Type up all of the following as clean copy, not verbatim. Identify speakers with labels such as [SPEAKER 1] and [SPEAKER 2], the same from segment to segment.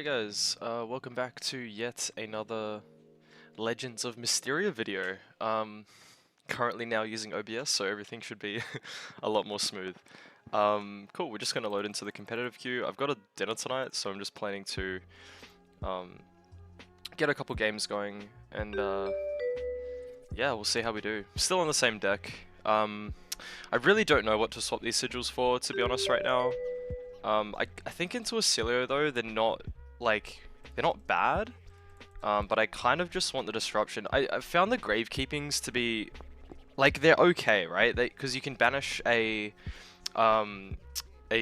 [SPEAKER 1] Hey guys, welcome back to yet another Legends of Misteria video. Currently now using OBS, so everything should be a lot more smooth. Cool, we're just gonna load into the competitive queue. I've got a dinner tonight, so I'm just planning to get a couple games going, and yeah, we'll see how we do. Still on the same deck. I really don't know what to swap these sigils for, to be honest, right now. I think into Oscilio though, they're not bad. But I kind of just want the disruption. I found the gravekeepings to be like they're okay, right? Because you can banish a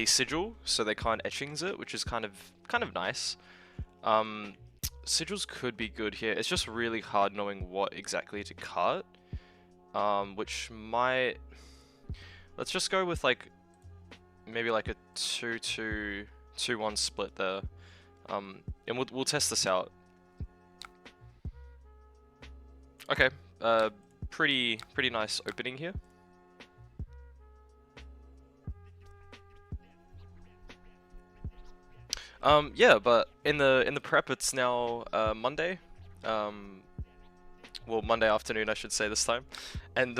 [SPEAKER 1] sigil, so they can't etchings it, which is kind of nice. Sigils could be good here. It's just really hard knowing what exactly to cut. Which might let's just go with like maybe like a 2-2, 2-1 split there. And we'll test this out. Okay, pretty nice opening here. Yeah, but in the prep, it's now Monday. Well, Monday afternoon, I should say this time, and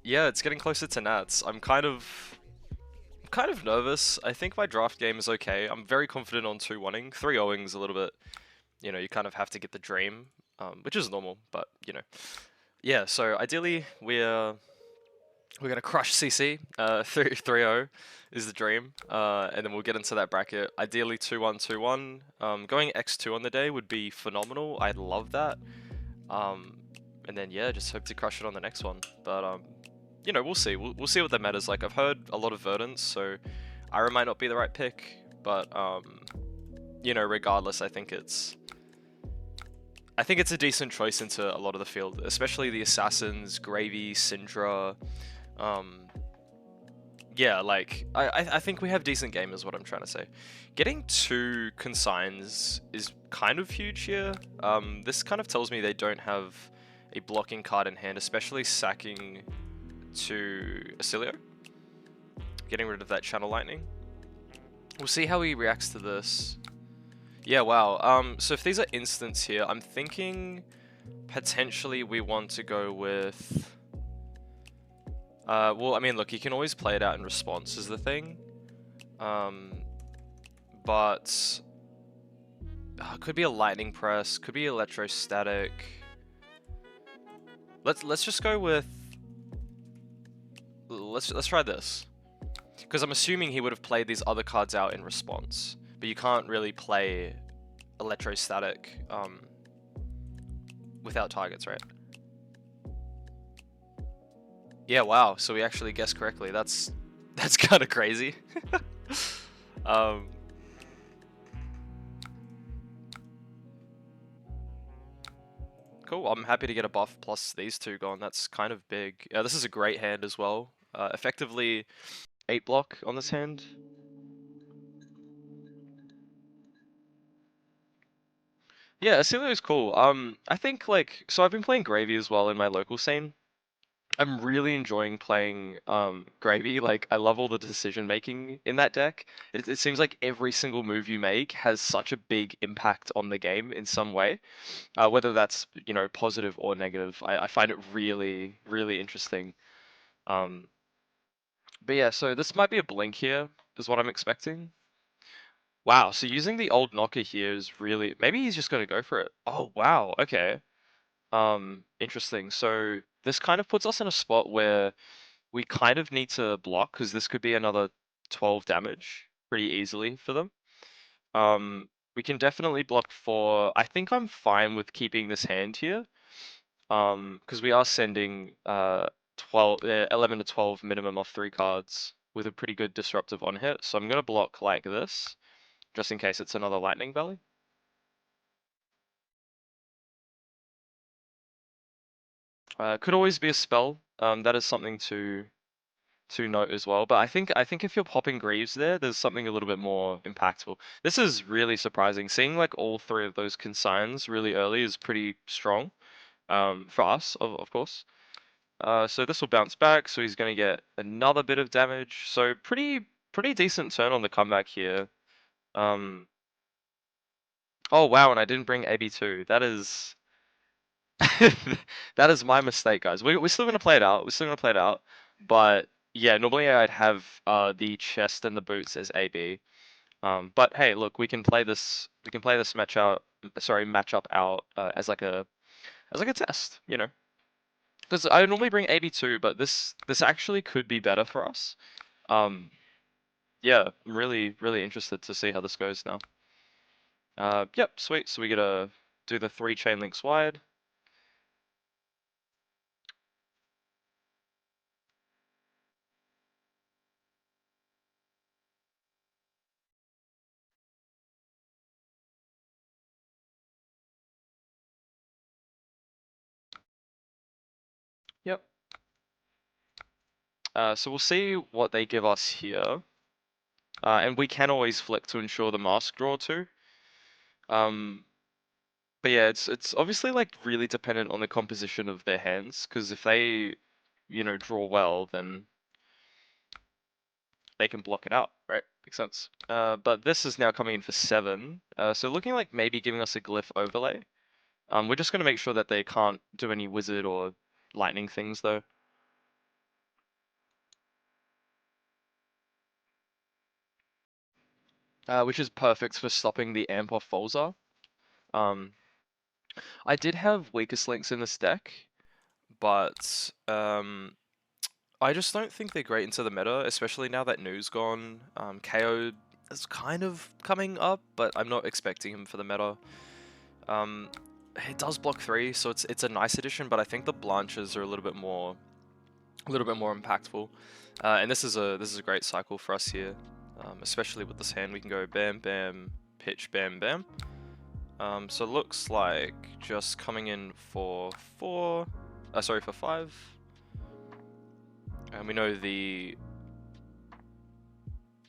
[SPEAKER 1] yeah, it's getting closer to Nats. I'm kind of nervous. I think my draft game is okay. I'm very confident on 2-1ing. 3-0ing's a little bit, you know, you kind of have to get the dream, which is normal, but you know. Yeah, so ideally we're gonna crush CC. 3-0 is the dream, and then we'll get into that bracket. Ideally 2-1, 2-1. Going X2 on the day would be phenomenal. I'd love that. And then yeah, just hope to crush it on the next one. But you know, we'll see. We'll see what the meta's like. I've heard a lot of Verdants, so Ira might not be the right pick, but you know, regardless, I think it's a decent choice into a lot of the field, especially the Assassins, Gravy, Syndra. Yeah, like, I think we have decent game is what I'm trying to say. Getting 2 consigns is kind of huge here. This kind of tells me they don't have a blocking card in hand, especially sacking to Oscilio. Getting rid of that Channel Lightning. We'll see how he reacts to this. Yeah, wow. So if these are instants here, I'm thinking potentially we want to go with... well, I mean, look, you can always play it out in response is the thing. But... could be a lightning press, could be electrostatic. Let's just go with... Let's try this. Because I'm assuming he would have played these other cards out in response. But you can't really play electrostatic without targets, right? Yeah, wow. So we actually guessed correctly. That's kind of crazy. Cool. I'm happy to get a buff plus these 2 gone. That's kind of big. This is a great hand as well. Effectively 8 block on this hand. Yeah, Oscilio is cool. I think like so I've been playing Gravy as well in my local scene. I'm really enjoying playing Gravy. Like, I love all the decision making in that deck. It seems like every single move you make has such a big impact on the game in some way, whether that's, you know, positive or negative. I find it really, really interesting. Um, but yeah, so this might be a blink here, is what I'm expecting. Wow, so using the old knocker here is really maybe he's just gonna go for it. Oh wow, okay. Interesting. So this kind of puts us in a spot where we kind of need to block because this could be another 12 damage pretty easily for them. We can definitely block for... I think I'm fine with keeping this hand here. Because we are sending 11 to 12 minimum off 3 cards with a pretty good disruptive on hit. So I'm going to block like this, just in case it's another Lightning Valley. Could always be a spell. That is something to note as well. But I think if you're popping Greaves there, there's something a little bit more impactful. This is really surprising. Seeing like all 3 of those consigns really early is pretty strong. For us, of course. So this will bounce back, so he's going to get another bit of damage. So pretty decent turn on the comeback here. Oh wow, and I didn't bring AB2. That is that is my mistake, guys. We're still gonna play it out. We're still gonna play it out. But yeah, normally I'd have the chest and the boots as AB. But hey, look, we can play this matchup out as like a test, you know. Because I normally bring AB2, but this actually could be better for us. Um, yeah, I'm really interested to see how this goes now. Yep, sweet. So we gotta do the 3 chain links wide. Yep. So we'll see what they give us here. And we can always flick to ensure the mask draw too. Um, but yeah, it's obviously like really dependent on the composition of their hands, because if they, you know, draw well, then they can block it out, right? Makes sense. But this is now coming in for 7. So looking like maybe giving us a glyph overlay. We're just gonna make sure that they can't do any wizard or lightning things though. Which is perfect for stopping the amp off Folza. Um, I did have weakest links in this deck, but I just don't think they're great into the meta, especially now that Nu's gone. KO is kind of coming up, but I'm not expecting him for the meta. It does block 3, so it's a nice addition, but I think the Blanches are a little bit more impactful. And this is a great cycle for us here, especially with this hand. We can go bam bam pitch bam bam. So it looks like just coming in for 5. And we know the...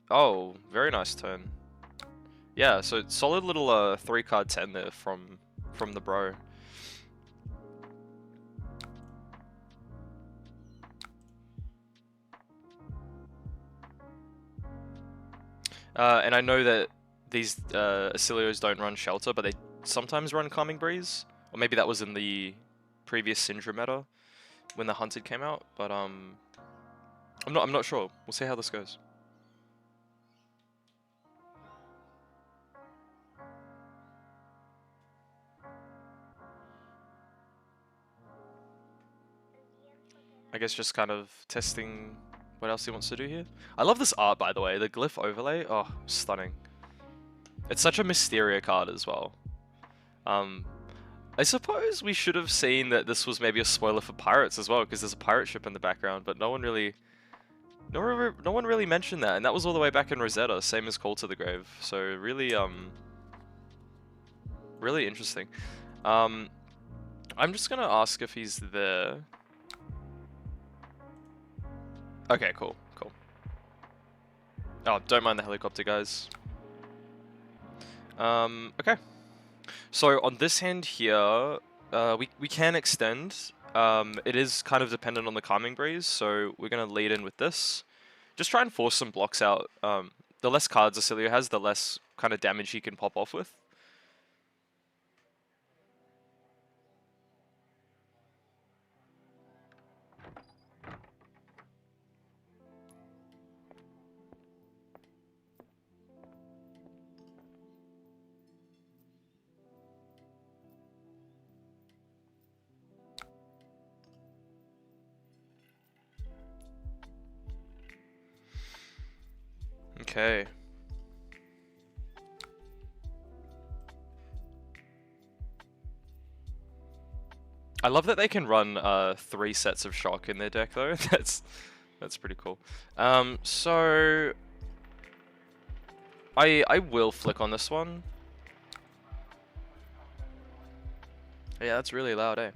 [SPEAKER 1] Oh, very nice turn. Yeah, so solid little 3-card 10 there from the bro. And I know that these Oscilios don't run Shelter, but they sometimes run Calming Breeze. Or maybe that was in the previous Syndra meta when the Hunted came out, but I'm not sure. We'll see how this goes. I guess just kind of testing what else he wants to do here. I love this art, by the way. The glyph overlay, oh, stunning. It's such a Misteria card as well. I suppose we should have seen that this was maybe a spoiler for Pirates as well, because there's a pirate ship in the background, but no one really mentioned that, and that was all the way back in Rosetta, same as Call to the Grave. So really, really interesting. I'm just gonna ask if he's there. Okay, cool. Oh, don't mind the helicopter, guys. Okay. So on this hand here, we can extend. It is kind of dependent on the Calming Breeze, so we're gonna lead in with this. Just try and force some blocks out. The less cards Oscilio has, the less kind of damage he can pop off with. Okay. I love that they can run 3 sets of shock in their deck though. That's pretty cool. So I will flick on this one. Yeah, that's really loud, eh?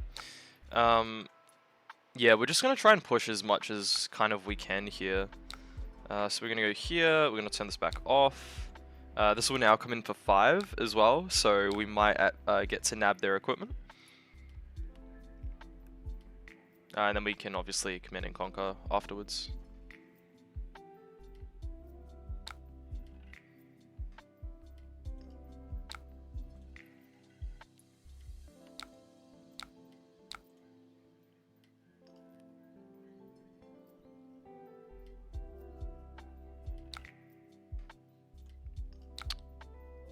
[SPEAKER 1] Yeah, we're just gonna try and push as much as kind of we can here. So we're gonna go here, we're gonna turn this back off. This will now come in for 5 as well, so we might get to nab their equipment. And then we can obviously command and conquer afterwards.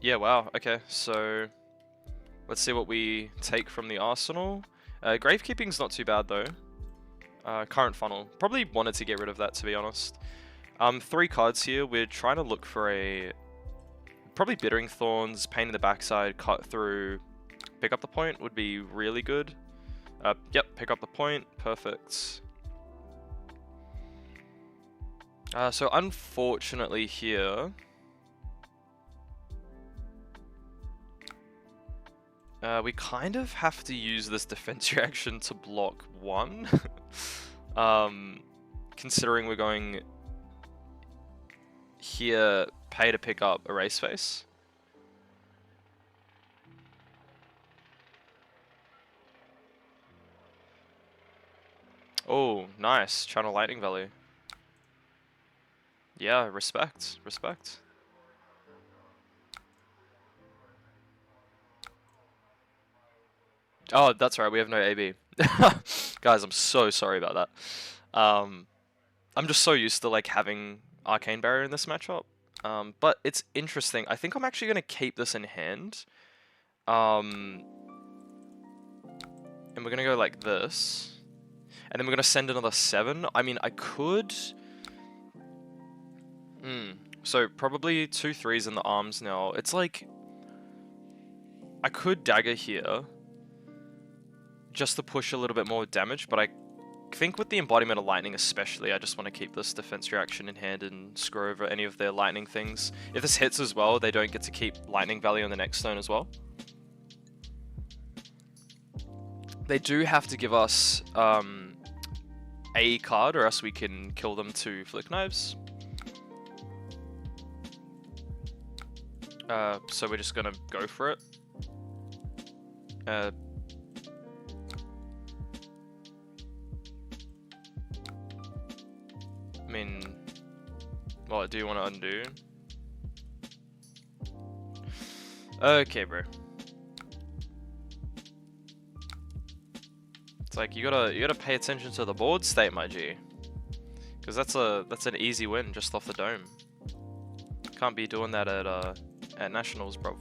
[SPEAKER 1] Yeah, wow. Okay, so let's see what we take from the arsenal. Gravekeeping's not too bad though. Current funnel. Probably wanted to get rid of that, to be honest. 3 cards here. We're trying to look for a... Probably Bittering Thorns, Pain in the Backside, Cut Through, Pick Up the Point would be really good. Yep, Pick Up the Point. Perfect. So unfortunately here... we kind of have to use this defense reaction to block 1. Considering we're going here, pay to pick up Erase Face. Oh, nice. Channel Lightning Valley. Yeah, respect. Respect. Oh, that's right. We have no AB. Guys, I'm so sorry about that. I'm just so used to like having Arcane Barrier in this matchup. But it's interesting. I think I'm actually gonna keep this in hand. And we're gonna go like this. And then we're gonna send another 7. I mean, I could... So probably 2 3s in the arms now. It's like... I could dagger here. Just to push a little bit more damage, but I think with the Embodiment of Lightning especially, I just want to keep this defense reaction in hand and screw over any of their lightning things. If this hits as well, they don't get to keep Lightning Valley on the next turn as well. They do have to give us a card, or else we can kill them to Flick Knives. So we're just gonna go for it. I mean, what do you want to undo? Okay, bro. It's like you gotta pay attention to the board state, my G, because that's an easy win just off the dome. Can't be doing that at nationals, bro.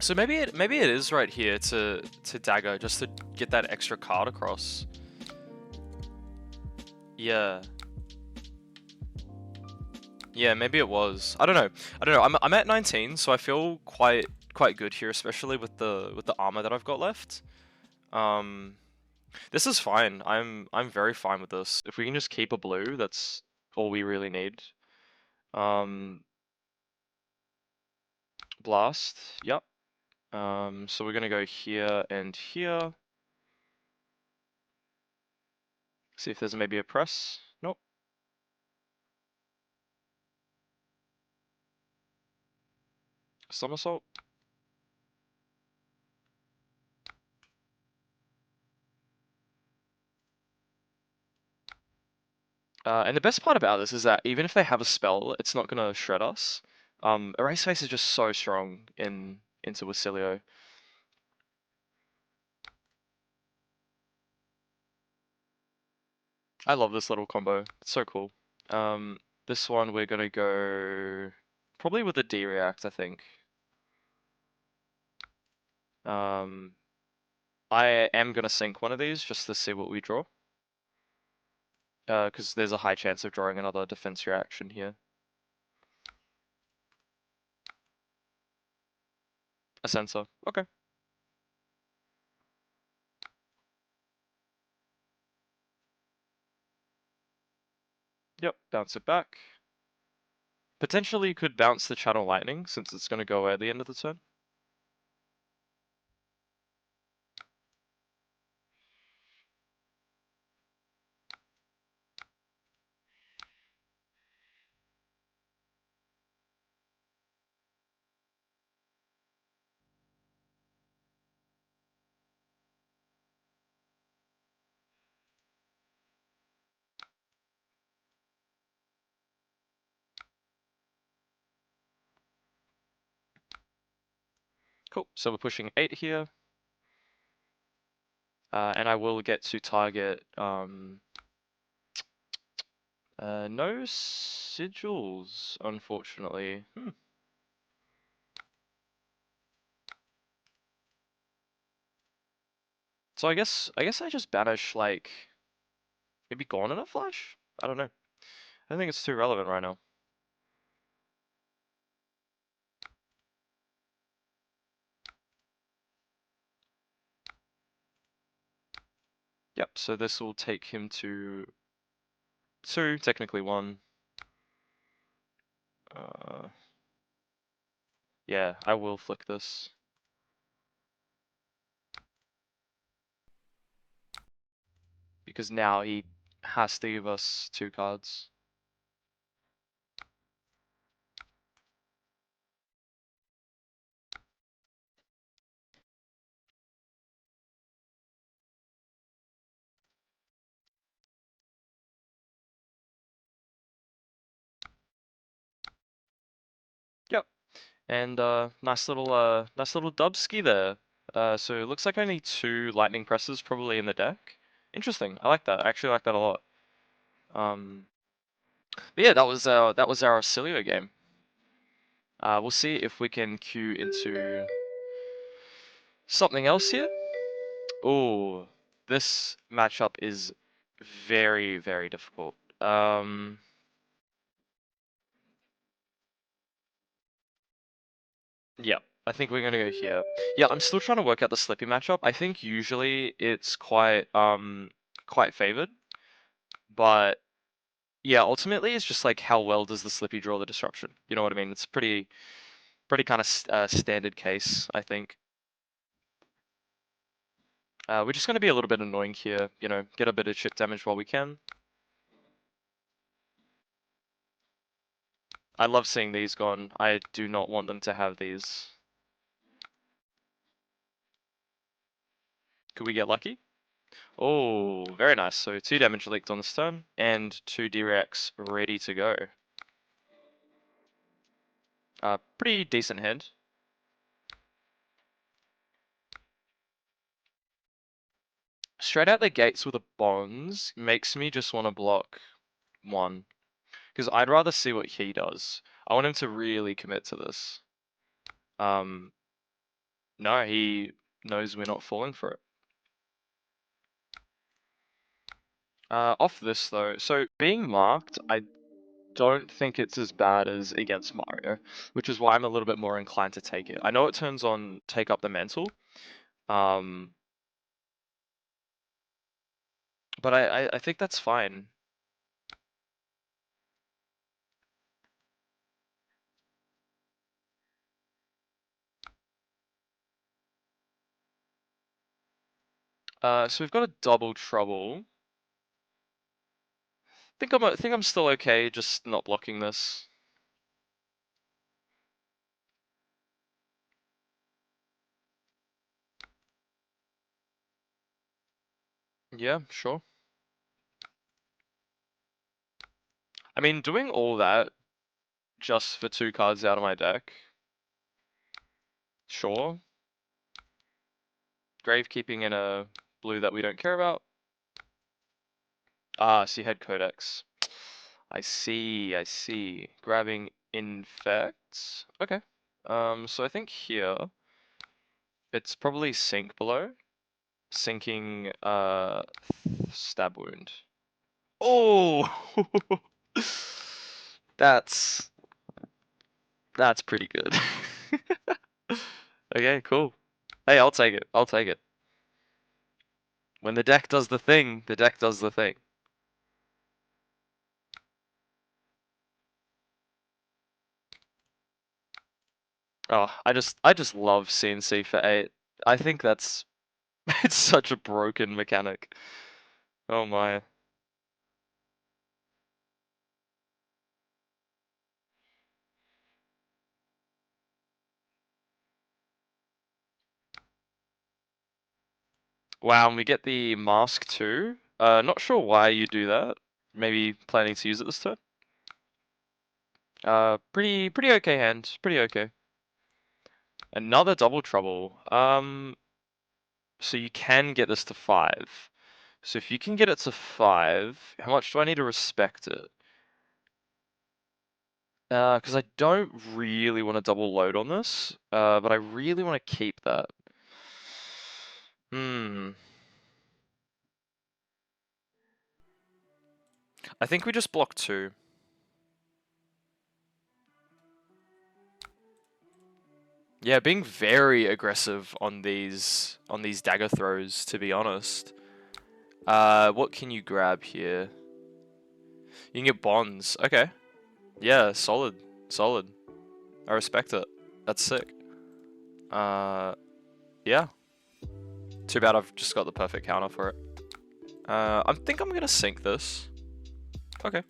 [SPEAKER 1] So maybe it is right here to dagger just to get that extra card across. Yeah. Yeah, maybe it was. I don't know. I'm at 19, so I feel quite good here, especially with the armor that I've got left. This is fine. I'm very fine with this. If we can just keep a blue, that's all we really need. Blast. Yep. So we're gonna go here and here. See if there's maybe a press. Nope. Somersault. And the best part about this is that even if they have a spell, it's not gonna shred us. Erase Face is just so strong into Oscilio. I love this little combo. It's so cool. This one we're gonna go probably with a D react, I think. I am gonna sink one of these just to see what we draw. Because there's a high chance of drawing another defense reaction here. A sensor. Okay. Yep, bounce it back. Potentially could bounce the Channel Lightning since it's gonna go away at the end of the turn. Cool. So we're pushing 8 here. And I will get to target no sigils, unfortunately. So I guess I just banish like maybe Gone in a Flash? I don't know. I don't think it's too relevant right now. Yep, so this will take him to 2, technically 1. Uh, yeah, I will flick this. Because now he has to give us 2 cards. Yep. And nice little dubski there. So it looks like only 2 lightning presses probably in the deck. Interesting. I like that. I actually like that a lot. But yeah, that was our Oscilio game. We'll see if we can queue into something else here. Oh, this matchup is very, very difficult. Yeah, I think we're gonna go here. Yeah, I'm still trying to work out the Slippy matchup. I think usually it's quite favored, but yeah, ultimately it's just like how well does the Slippy draw the disruption? You know what I mean? It's pretty kind of standard case, I think. We're just gonna be a little bit annoying here, you know, get a bit of chip damage while we can. I love seeing these gone. I do not want them to have these. Could we get lucky? Oh, very nice. So 2 damage leaked on this turn, and 2 D-Rex ready to go. Pretty decent hand. Straight out the gates with a Bonds makes me just want to block 1. Because I'd rather see what he does. I want him to really commit to this. Um, no, he knows we're not falling for it. Off this though, so being marked, I don't think it's as bad as against Mario, which is why I'm a little bit more inclined to take it. I know it turns on take up the mantle, um, but I think that's fine. So we've got a double trouble. I think I'm still okay, just not blocking this. Yeah, sure. I mean, doing all that just for 2 cards out of my deck, sure. Gravekeeping in a blue that we don't care about. Ah, so you had Codex. I see. Grabbing infects. Okay. So I think here it's probably sink below. Sinking stab wound. Oh that's that's pretty good. Okay, cool. Hey, I'll take it. I'll take it. When the deck does the thing, the deck does the thing. Oh, I just love CNC for 8. I think that's it's such a broken mechanic. Oh my. Wow, and we get the mask too. Not sure why you do that. Maybe planning to use it this turn. Pretty okay hand. Pretty okay. Another double trouble. So you can get this to 5. So if you can get it to 5, how much do I need to respect it? Because I don't really want to double load on this, but I really want to keep that. Hmm. I think we just block 2. Yeah, being very aggressive on these dagger throws, to be honest. What can you grab here? You can get bonds. Okay. Yeah, solid. Solid. I respect it. That's sick. Yeah. Too bad I've just got the perfect counter for it. I think I'm gonna sink this. Okay.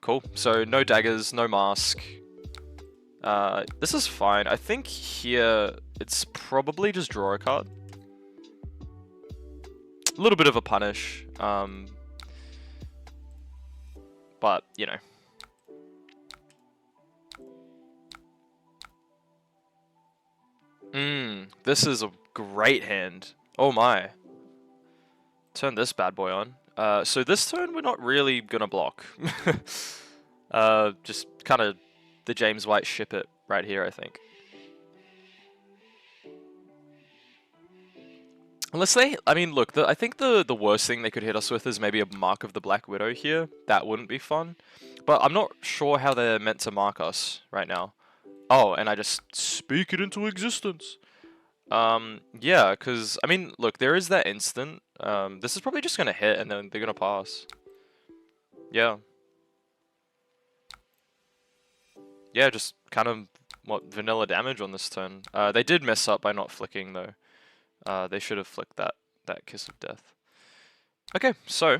[SPEAKER 1] Cool. So no daggers, no mask. This is fine. I think here it's probably just draw a card. A little bit of a punish. But, you know. This is a great hand. Oh my. Turn this bad boy on. So this turn we're not really gonna block. Just kind of the James White ship it right here, I think. Unless they, I mean, look, I think the worst thing they could hit us with is maybe a Mark of the Black Widow here. That wouldn't be fun. But I'm not sure how they're meant to mark us right now. Oh, and I just speak it into existence. Yeah, because, I mean, look, there is that instant. This is probably just going to hit and then they're going to pass. Yeah. Yeah, just kind of, what, vanilla damage on this turn. They did mess up by not flicking, though. They should have flicked that Kiss of Death. Okay, so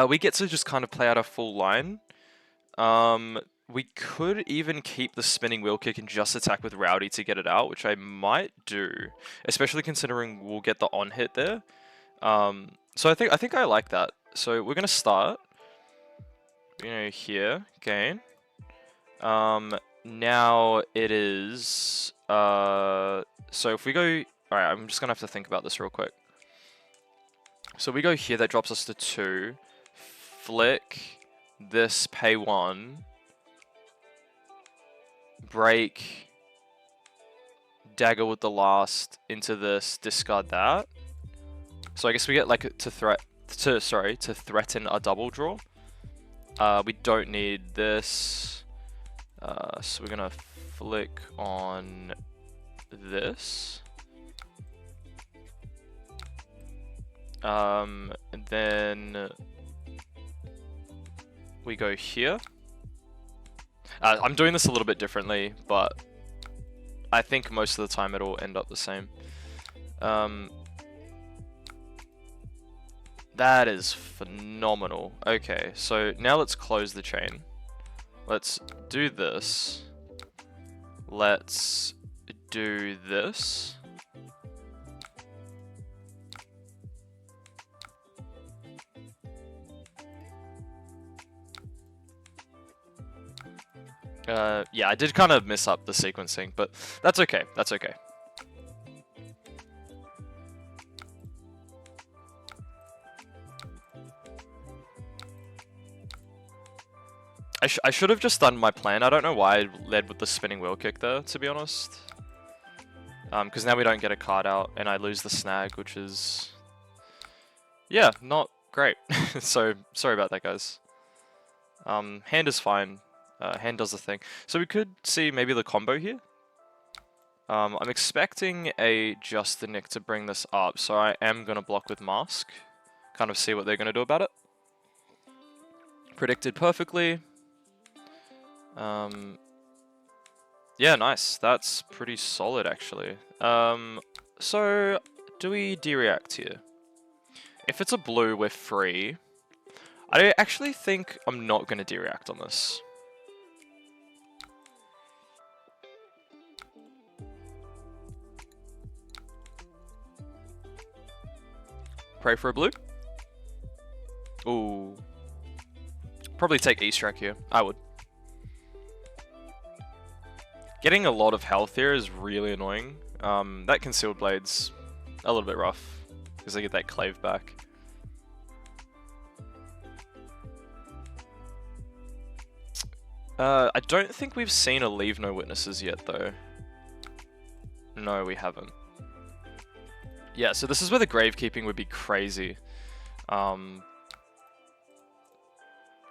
[SPEAKER 1] we get to just kind of play out a full line. We could even keep the spinning wheel kick and just attack with Rowdy to get it out, which I might do, especially considering we'll get the on hit there. So I think I like that. So we're gonna start, you know, here, gain. Now it is so if we go, all right, I'm just gonna have to think about this real quick. So we go here, that drops us to 2. Flick this, pay 1. Break. Dagger with the last into this, discard that. So I guess we get like to threaten a double draw. We don't need this. So we're gonna flick on this. And then we go here. I'm doing this a little bit differently, but I think most of the time it'll end up the same. That is phenomenal. Okay, so now let's close the chain. Let's do this. Let's do this. Yeah, I did kind of mess up the sequencing, but that's okay. That's okay. I should have just done my plan. I don't know why I led with the spinning wheel kick there, to be honest. Because now we don't get a card out, and I lose the snag, which is... yeah, not great. So, sorry about that, guys. Hand is fine. Hand does the thing. So we could see maybe the combo here. I'm expecting a Just the Nick to bring this up, so I am going to block with Mask. Kind of see what they're going to do about it. Predicted perfectly. Yeah, nice. That's pretty solid, actually. So, do we de-react here? If it's a blue, we're free. I actually think I'm not going to de-react on this. Pray for a blue. Ooh. Probably take E-Strike here. I would. Getting a lot of health here is really annoying. That Concealed Blade's a little bit rough, because I get that Clave back. I don't think we've seen a Leave No Witnesses yet, though. No, we haven't. Yeah, so this is where the Gravekeeping would be crazy.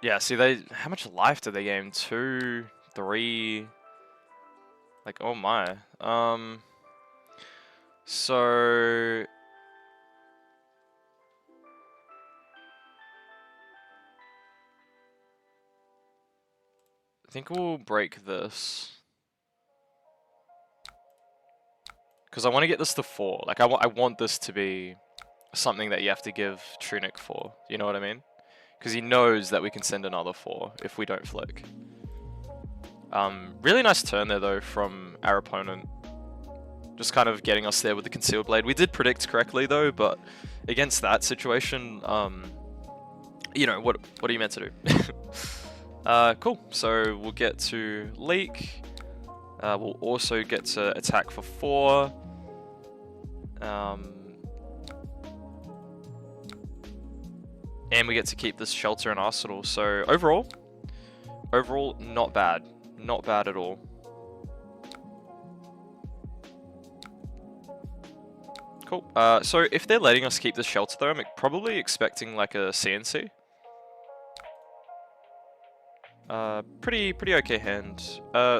[SPEAKER 1] Yeah, see, how much life do they gain? 2, 3... Like, oh my. So... I think we'll break this. Because I want to get this to 4. Like, I want this to be something that you have to give Trunic for. You know what I mean? Because he knows that we can send another 4 if we don't flick. Really nice turn there, though, from our opponent. Just kind of getting us there with the Concealed Blade. We did predict correctly, though, but against that situation, you know, what are you meant to do? Cool. So we'll get to Leak. We'll also get to attack for 4. And we get to keep this Shelter and Arsenal. So overall, not bad. Not bad at all. Cool. So if they're letting us keep this Shelter, though, I'm probably expecting like a CNC. Pretty okay hand.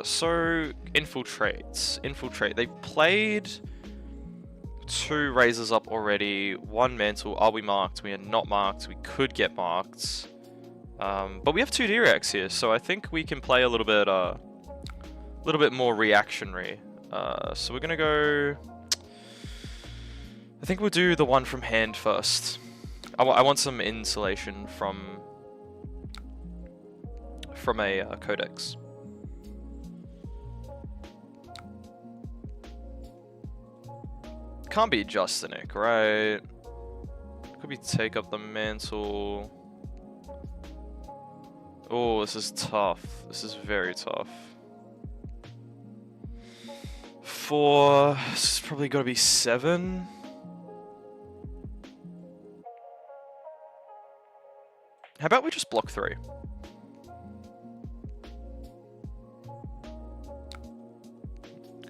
[SPEAKER 1] So Infiltrate. They played 2 Razors up already, 1 Mantle. Are we marked? We are not marked. We could get marked. But we have 2 D-Rex here, so I think we can play a little bit more reactionary. So we're gonna go... I think we'll do the one from hand first. I want some insulation from a Codex. Can't be Justinic, right? Could we take up the Mantle? Oh, this is tough. This is very tough. 4... This is probably gotta be 7. How about we just block 3?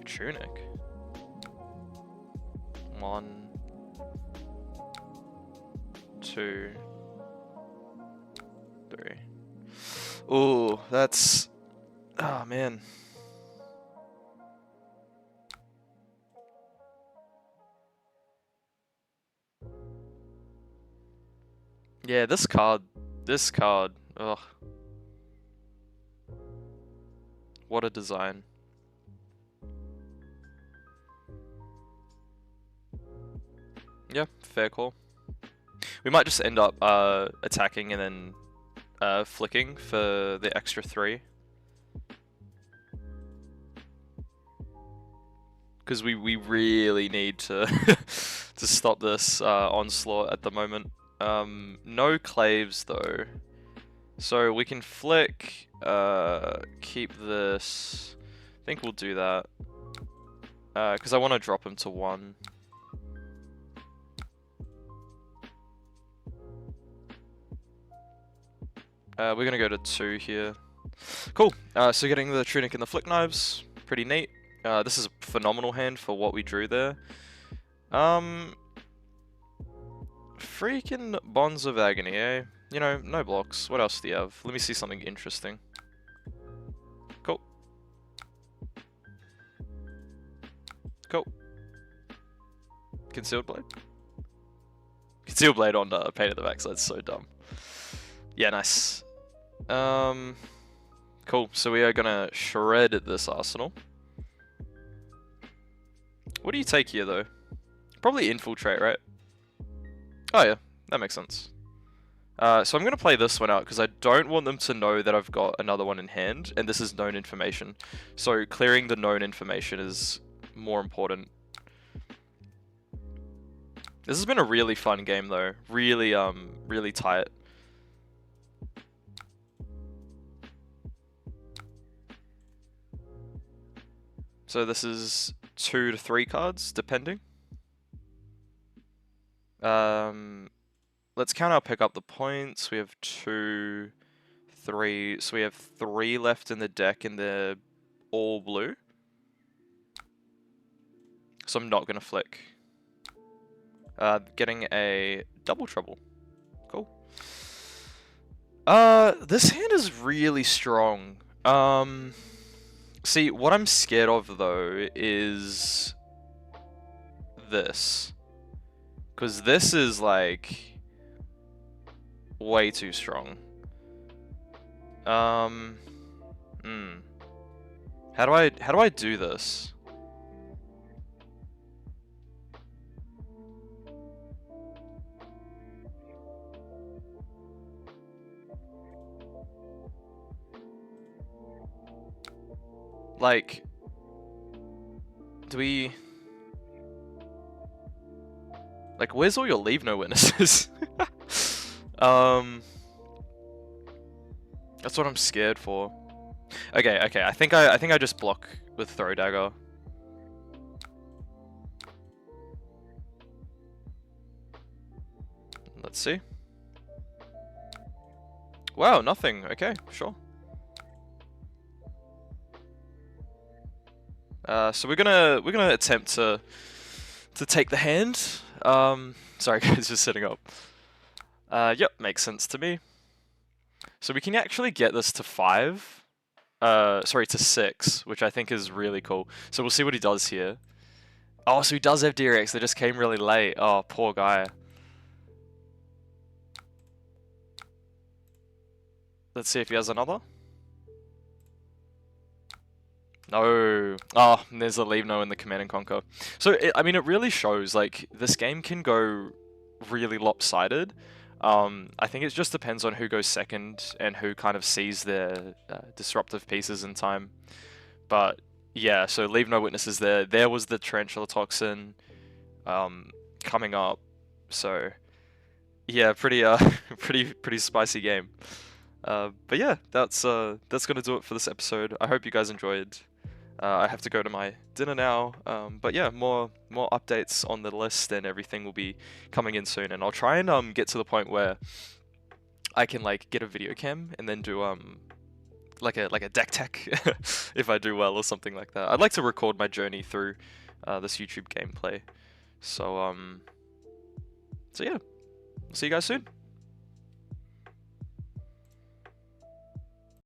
[SPEAKER 1] Tunic. 1, 2, 3. Ooh, that's... Oh, man. Yeah, this card, ugh. What a design. Yeah, fair call. We might just end up attacking and then flicking for the extra 3. Because we really need to to stop this onslaught at the moment. No Claves though. So we can flick, keep this. I think we'll do that. Because I want to drop him to 1. We're going to go to 2 here. Cool. So getting the Trunic and the Flick Knives. Pretty neat. This is a phenomenal hand for what we drew there. Freaking Bonds of Agony, eh? You know, no blocks. What else do you have? Let me see something interesting. Cool. Cool. Concealed Blade? Concealed Blade on Pain at the Backside, that's so dumb. Yeah, nice. Cool, so we are gonna shred this Arsenal. What do you take here, though? Probably Infiltrate, right? Oh yeah, that makes sense. So I'm gonna play this one out, because I don't want them to know that I've got another one in hand, and this is known information. So clearing the known information is more important. This has been a really fun game, though. Really, really tight. So this is 2 to 3 cards, depending. Let's count our pick up the points. We have 2, 3. So we have 3 left in the deck in the all blue. So I'm not gonna flick. Getting a double trouble. Cool. This hand is really strong. See, what I'm scared of though is this. Because this is like way too strong. How do I do this? Like, do we... Like, where's all your leave no witnesses? That's what I'm scared for. Okay, I think I just block with throw dagger. Let's see. Wow, nothing. Okay, sure. So we're gonna attempt to take the hand. Sorry guys, just setting up. Yep, makes sense to me. So we can actually get this to 5. Sorry, to 6, which I think is really cool. So we'll see what he does here. Oh, so he does have DRX, they just came really late. Oh, poor guy. Let's see if he has another. No. Oh, there's a leave no in the Command and Conquer. So, I mean, it really shows, like, this game can go really lopsided. I think it just depends on who goes second and who kind of sees their disruptive pieces in time. But, yeah, so leave no witnesses there. There was the Tarantula Toxin coming up. So, yeah, pretty pretty spicy game. But yeah, that's gonna do it for this episode. I hope you guys enjoyed. I have to go to my dinner now, but yeah, more updates on the list and everything will be coming in soon. And I'll try and get to the point where I can like get a video cam and then do like a deck tech if I do well or something like that. I'd like to record my journey through this YouTube gameplay. So yeah, see you guys soon.